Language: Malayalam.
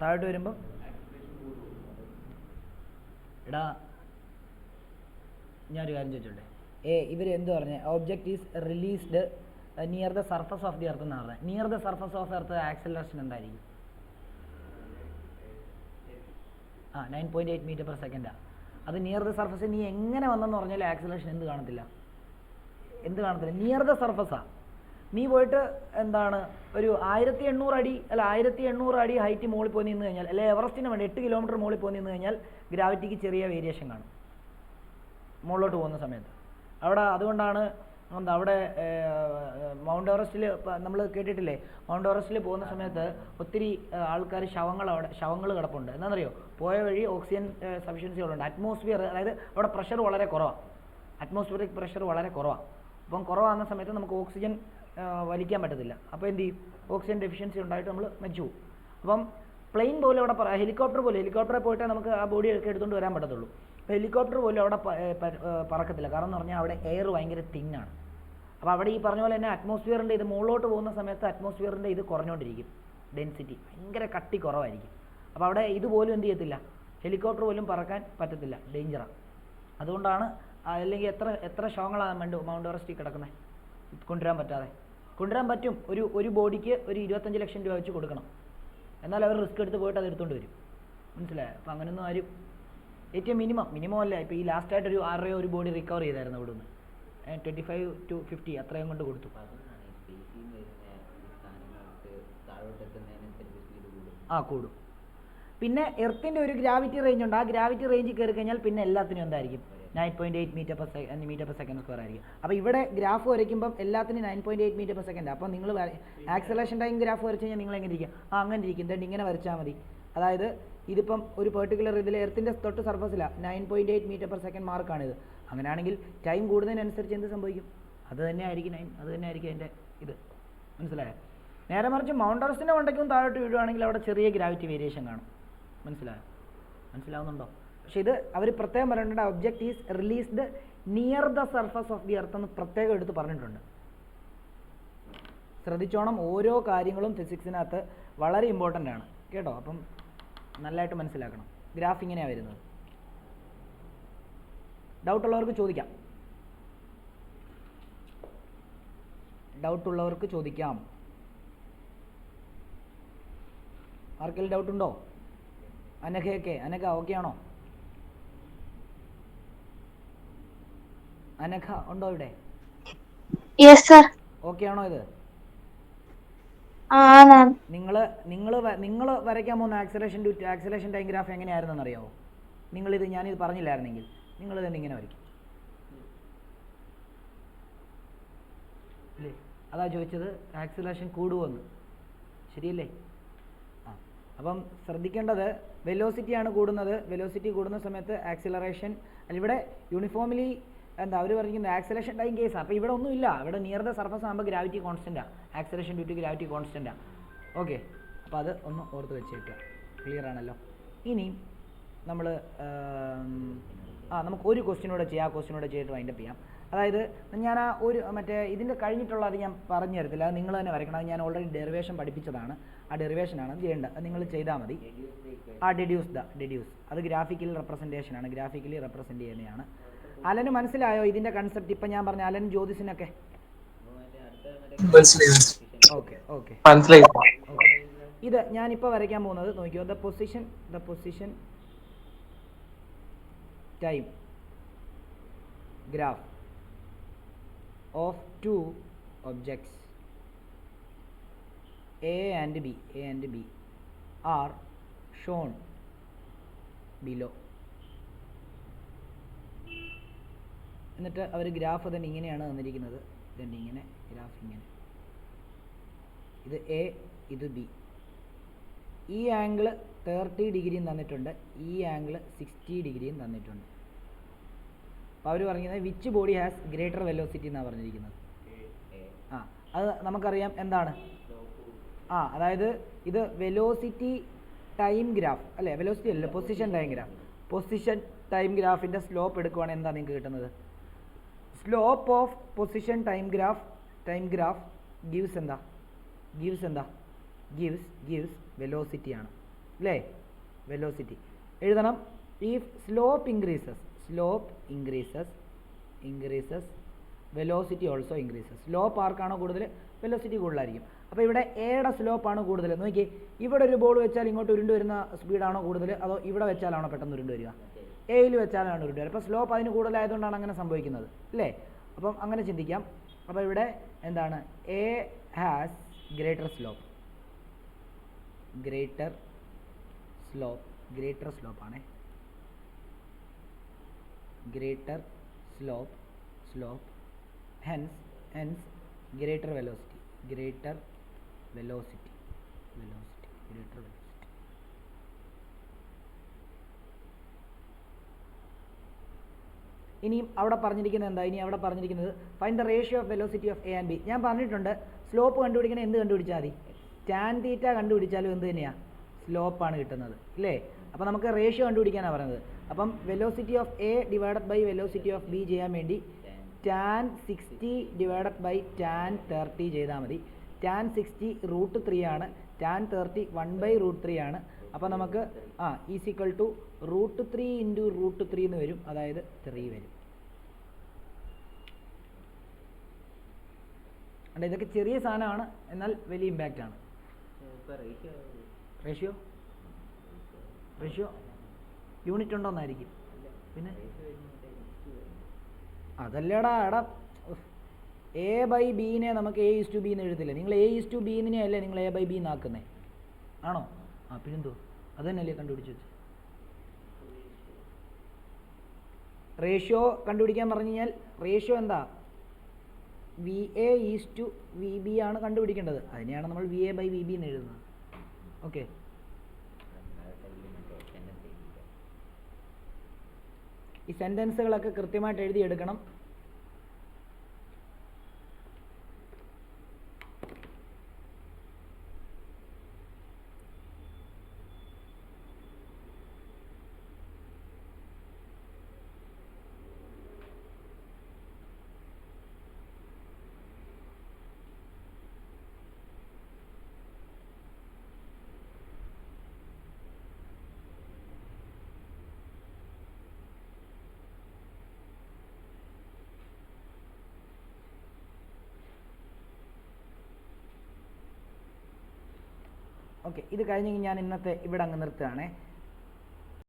താഴോട്ട് വരുമ്പോൾ എടാ ഞാനൊരു കാര്യം ചോദിച്ചോട്ടെ, ഇവർ എന്ത് പറഞ്ഞത്? Object is released near the surface of the earth എന്നാണ് പറഞ്ഞത്. Near the surface of earth acceleration എന്തായിരിക്കും? 9.8 മീറ്റർ പെർ സെക്കൻഡാണ്. അത് നിയർ ദ സർഫസ് നീ എങ്ങനെ വന്നെന്ന് പറഞ്ഞാൽ ആക്സലറേഷൻ എന്ത് കാണത്തില്ല? നിയർ ദ സർഫസാണ്. നീ പോയിട്ട് എന്താണ് ഒരു 1800 അടി അല്ല 1800 അടി ഹൈറ്റ് മുകളിൽ പോയി നിന്ന് കഴിഞ്ഞാൽ, അല്ലെ എവറസ്റ്റിന് വേണ്ടി 8 കിലോമീറ്റർ മുകളിൽ പോയി നിന്ന് കഴിഞ്ഞാൽ ഗ്രാവിറ്റിക്ക് ചെറിയ വേരിയേഷൻ കാണും മുകളിലോട്ട് പോകുന്ന സമയത്ത്. അതുകൊണ്ടാണ് അവിടെ മൗണ്ട് എവറസ്റ്റിൽ നമ്മൾ കേട്ടിട്ടില്ലേ, മൗണ്ട് എവറസ്റ്റിൽ പോകുന്ന സമയത്ത് ഒത്തിരി ആൾക്കാർ ശവങ്ങൾ കിടപ്പുണ്ട്. എന്താണെന്നറിയോ? പോയ വഴി ഓക്സിജൻ സഫിഷ്യൻസി ഉള്ളുണ്ട്. അറ്റ്മോസ്ഫിയർ, അതായത് അവിടെ പ്രഷർ വളരെ കുറവാണ്, അറ്റ്മോസ്ഫിയറിക് പ്രഷർ വളരെ കുറവാണ്. അപ്പം കുറവാകുന്ന സമയത്ത് നമുക്ക് ഓക്സിജൻ വലിക്കാൻ പറ്റത്തില്ല. അപ്പോൾ എന്ത് ചെയ്യും? ഓക്സിജൻ ഡെഫിഷ്യൻസി ഉണ്ടായിട്ട് നമ്മൾ മരിച്ചു പോകും. അപ്പം പ്ലെയിൻ പോലും അവിടെ ഹെലികോപ്റ്ററിൽ പോയിട്ടേ നമുക്ക് ആ ബോഡി ഒക്കെ എടുത്തുകൊണ്ട് വരാൻ പറ്റത്തുള്ളൂ. അപ്പോൾ ഹെലികോപ്റ്റർ പോലും അവിടെ പറക്കത്തില്ല. കാരണം എന്ന് പറഞ്ഞാൽ അവിടെ എയർ ഭയങ്കര തിന്നാണ്. അപ്പോൾ അവിടെ ഈ പറഞ്ഞ പോലെ തന്നെ അറ്റ്മോസ്ഫിയറിൻ്റെ ഇത് മുകളിലോട്ട് പോകുന്ന സമയത്ത് അറ്റ്മോസ്ഫിയറിൻ്റെ ഇത് കുറഞ്ഞുകൊണ്ടിരിക്കും, ഡെൻസിറ്റി ഭയങ്കര കട്ടി കുറവായിരിക്കും. അപ്പോൾ അവിടെ ഇതുപോലും എന്ത് ചെയ്യത്തില്ല, ഹെലികോപ്റ്റർ പോലും പറക്കാൻ പറ്റത്തില്ല, ഡേഞ്ചറാണ്. അതുകൊണ്ടാണ് അല്ലെങ്കിൽ എത്ര ശവങ്ങളാണ് മൗണ്ട് എവറസ്റ്റിൽ കിടക്കുന്നത് കൊണ്ടുവരാൻ പറ്റാതെ. കൊണ്ടുവരാൻ പറ്റും, ഒരു ബോഡിക്ക് ഒരു 25 ലക്ഷം രൂപ വെച്ച് കൊടുക്കണം. എന്നാൽ അവർ റിസ്ക് എടുത്ത് പോയിട്ട് അത് എടുത്തുകൊണ്ട് വരും. മനസ്സിലായോ? അപ്പോൾ അങ്ങനെയൊന്നും ആരും ഏറ്റവും മിനിമം അല്ല. ഇപ്പോൾ ഈ ലാസ്റ്റായിട്ട് ഒരു 6 ഒരു ബോഡി റിക്കവർ ചെയ്തായിരുന്നു അവിടെ നിന്ന് 25 to 50 അത്രയും കൊണ്ട് കൊടുത്തു. കൂടും. പിന്നെ എർത്തിൻ്റെ ഒരു ഗ്രാവിറ്റി റേഞ്ച് ഉണ്ട്. ആ ഗ്രാവിറ്റി റേഞ്ചിൽ കയറി കഴിഞ്ഞാൽ പിന്നെ എല്ലാത്തിനും എന്തായിരിക്കും? 9.8 മീറ്റർ പെർ സെക്കൻഡ് സ്ക്വയർ ആയിരിക്കും. അപ്പോൾ ഇവിടെ ഗ്രാഫ് വരയ്ക്കുമ്പം എല്ലാത്തിനും 9.8 മീറ്റർ പെർ സെക്കൻഡ്. അപ്പോൾ നിങ്ങൾ ആക്സലേഷൻ ടൈം ഗ്രാഫ് വരച്ച് കഴിഞ്ഞാൽ നിങ്ങൾ എങ്ങനെ ഇരിക്കും? അങ്ങനെ ഇരിക്കും. എന്നിട്ട് ഇങ്ങനെ വരച്ചാൽ മതി. അതായത് ഇതിപ്പം ഒരു പെർട്ടിക്കുലർ ഇതിൽ എർത്തിൻ്റെ തൊട്ട് സർഫസിലാണ് 9.8 മീറ്റർ പെർ സെക്കൻഡ് മാർക്കാണിത്. അങ്ങനെയാണെങ്കിൽ ടൈം കൂടുന്നതിനനുസരിച്ച് എന്ത് സംഭവിക്കും? അത് തന്നെ ആയിരിക്കും അതിൻ്റെ ഇത്. മനസ്സിലായോ? നേരെ മറിച്ച് മൗണ്ട് എവറസ്റ്റിൻ്റെ മണ്ടയ്ക്കും താഴോട്ട് വീഴുവാണെങ്കിൽ അവിടെ ചെറിയ ഗ്രാവിറ്റി വേരിയേഷൻ കാണും. മനസ്സിലാവുന്നുണ്ടോ? പക്ഷേ ഇത് അവർ പ്രത്യേകം പറഞ്ഞിട്ടുണ്ട്, object is released near the surface of the earth എന്ന് പ്രത്യേകം എടുത്ത് പറഞ്ഞിട്ടുണ്ട്. ശ്രദ്ധിച്ചോണം, ഓരോ കാര്യങ്ങളും ഫിസിക്സിനകത്ത് വളരെ ഇമ്പോർട്ടൻ്റ് ആണ് കേട്ടോ. അപ്പം നല്ലതായിട്ട് മനസ്സിലാക്കണം. ഗ്രാഫ് ഇങ്ങനെയാണ് വരുന്നത്. ഡൗട്ടുള്ളവർക്ക് ചോദിക്കാം. ആർക്കെങ്കിലും ഡൗട്ടുണ്ടോ? അനഘ ഓക്കെ ആണോ? അനഘ ഉണ്ടോ ഇവിടെ? ഓക്കെ ആണോ ഇത്? നിങ്ങൾ വരയ്ക്കാൻ പോകുന്ന ആക്സലേഷൻ ടൈം ഗ്രാഫ് എങ്ങനെയായിരുന്നെന്ന് അറിയാമോ? ഞാനിത് പറഞ്ഞില്ലായിരുന്നെങ്കിൽ നിങ്ങൾ തന്നെ ഇങ്ങനെ വരയ്ക്കും അല്ലേ? അതാ ചോദിച്ചത്, ആക്സലേഷൻ കൂടുമെന്ന്. ശരിയല്ലേ? അപ്പം ശ്രദ്ധിക്കേണ്ടത് വെലോസിറ്റിയാണ് കൂടുന്നത്. വെലോസിറ്റി കൂടുന്ന സമയത്ത് ആക്സിലറേഷൻ ഇവിടെ യൂണിഫോംലി അവർ പറഞ്ഞിരിക്കുന്നത് ആക്സലേഷൻ ടൈം കേസ്. അപ്പോൾ ഇവിടെ ഒന്നുമില്ല. ഇവിടെ നിയർ ദ സർഫസ് ആകുമ്പോൾ ഗ്രാവിറ്റി കോൺസ്റ്റൻ്റാണ്, ആക്സലേഷൻ ഡ്യൂ ടു ഗ്രാവിറ്റി കോൺസ്റ്റൻ്റാണ്. ഓക്കെ, അപ്പോൾ അത് ഒന്ന് ഓർത്ത് വെച്ചേക്കുക. ക്ലിയർ ആണല്ലോ? ഇനി നമ്മൾ നമുക്ക് ഒരു ക്വസ്റ്റ്യനൂടെ ചെയ്യാം. ആ ക്വസ്റ്റ്യനൂടെ ചെയ്തിട്ട് വൈൻഡപ്പ് ചെയ്യാം. അതായത് ഞാൻ മറ്റേ ഇതിൻ്റെ കഴിഞ്ഞിട്ടുള്ള അത് ഞാൻ പറഞ്ഞു തരത്തില്ല, അത് നിങ്ങൾ തന്നെ വരയ്ക്കണം. അത് ഞാൻ ഓൾറെഡി ഡെറിവേഷൻ പഠിപ്പിച്ചതാണ്. ആ ഡെറിവേഷനാണ് ചെയ്യേണ്ടത്. അത് നിങ്ങൾ ചെയ്താൽ മതി. ഡെഡ്യൂസ് അത് ഗ്രാഫിക്കൽ റെപ്രസെൻറ്റേഷനാണ്, ഗ്രാഫിക്കലി റെപ്രസെൻറ്റ് ചെയ്യുന്നതാണ്. അലന് മനസ്സിലായോ ഇതിൻ്റെ കൺസെപ്റ്റ്? ഇപ്പം ഞാൻ പറഞ്ഞ അലൻ ജ്യോതിസിനൊക്കെ ഓക്കെ. ഇത് ഞാനിപ്പോൾ വരയ്ക്കാൻ പോകുന്നത് നോക്കിയോ, the position time graph of two objects A and B are shown below. എന്നിട്ട് അവർ ഗ്രാഫ് തന്നെ ഇങ്ങനെയാണ് തന്നിരിക്കുന്നത്. ഇതുണ്ട് ഇങ്ങനെ ഗ്രാഫ് ഇങ്ങനെ. ഇത് എ, ഇത് ബി. ഈ ആംഗിൾ 30 ഡിഗ്രിയും തന്നിട്ടുണ്ട്, ഈ ആംഗിൾ 60 ഡിഗ്രിയും തന്നിട്ടുണ്ട്. അപ്പോൾ അവർ പറഞ്ഞത് which body has greater velocity എന്നാണ് പറഞ്ഞിരിക്കുന്നത്. അത് നമുക്കറിയാം എന്താണ്. അതായത് ഇത് വെലോസിറ്റി ടൈം ഗ്രാഫ് അല്ലേ? വെലോസിറ്റി അല്ല, position time graph. Position time ഗ്രാഫിൻ്റെ സ്ലോപ്പ് എടുക്കുവാണെങ്കിൽ എന്താ നിങ്ങൾക്ക് കിട്ടുന്നത്? Slope of position time graph gives വെലോസിറ്റിയാണ്. അല്ലേ? വെലോസിറ്റി എഴുതണം. If slope increases velocity also increases. Slope ആർക്കാണോ കൂടുതൽ, വെലോസിറ്റി കൂടുതലായിരിക്കും. അപ്പോൾ ഇവിടെ എയുടെ സ്ലോപ്പാണ് കൂടുതൽ. നോക്കിയേ, ഇവിടെ ഒരു ബോൾ വെച്ചാൽ ഇങ്ങോട്ട് ഉരുണ്ട് വരുന്ന സ്പീഡാണോ കൂടുതൽ, അതോ ഇവിടെ വെച്ചാലാണോ പെട്ടെന്ന് ഉരുണ്ട് വരിക? എയിൽ വെച്ചാലാണ് ഉരുണ്ട് വരിക. അപ്പോൾ സ്ലോപ്പ് അതിന് കൂടുതലായതുകൊണ്ടാണ് അങ്ങനെ സംഭവിക്കുന്നത്, അല്ലേ? അപ്പം അങ്ങനെ ചിന്തിക്കാം. അപ്പോൾ ഇവിടെ എന്താണ്, എ ഹാസ് ഗ്രേറ്റർ സ്ലോപ്പ് ആണേ, greater slope hence greater velocity. ഇനിയും അവിടെ പറഞ്ഞിരിക്കുന്നത് എന്താ? ഇനി അവിടെ പറഞ്ഞിരിക്കുന്നത് find the ratio of velocity of A and B. ഞാൻ പറഞ്ഞിട്ടുണ്ട് സ്ലോപ്പ് കണ്ടുപിടിക്കണേ എന്ത് കണ്ടുപിടിച്ചാൽ മതി? ടാൻ തീറ്റ കണ്ടുപിടിച്ചാലും എന്ത് തന്നെയാണ്, സ്ലോപ്പാണ് കിട്ടുന്നത്, ഇല്ലേ? അപ്പോൾ നമുക്ക് റേഷ്യോ കണ്ടുപിടിക്കാനാണ് പറയുന്നത്. അപ്പം velocity of a divided by velocity of b ചെയ്യാൻ വേണ്ടി tan 60 ഡിവൈഡഡ് ബൈ tan 30 ചെയ്താൽ മതി. tan 60 √3 ആണ്, tan 30 1/√3 ആണ്. അപ്പോൾ നമുക്ക് ഈസിക്വൽ ടു √3 × √3 എന്ന് വരും, അതായത് 3 വരും. അല്ല, ഇതൊക്കെ ചെറിയ സാധനമാണ്, എന്നാൽ വലിയ ഇമ്പാക്റ്റ് ആണ്. റേഷ്യോ യൂണിറ്റ് ഉണ്ടോന്നായിരിക്കും. പിന്നെ അതല്ലേടാ, എ ബൈ ബീനെ നമുക്ക് A/B എന്ന് എഴുതില്ല. നിങ്ങൾ A/B അല്ലേ നിങ്ങൾ A/B എന്നാക്കുന്നേ, ആണോ? പിന്നെന്തോ അത് തന്നെയല്ലേ കണ്ടുപിടിച്ചു വെച്ചു. റേഷ്യോ കണ്ടുപിടിക്കാൻ പറഞ്ഞു കഴിഞ്ഞാൽ റേഷ്യോ എന്താ, VA/VB ആണ് കണ്ടുപിടിക്കേണ്ടത്. അതിനെയാണ് നമ്മൾ VA/VB എന്ന് എഴുതുന്നത്. ഓക്കെ, ഈ സെൻറ്റൻസുകളൊക്കെ കൃത്യമായിട്ട് എഴുതിയെടുക്കണം. ഓക്കെ, ഇത് കഴിഞ്ഞ് ഞാൻ ഇന്നത്തെ ഇവിടെ അങ്ങ് നിർത്തുകയാണേ.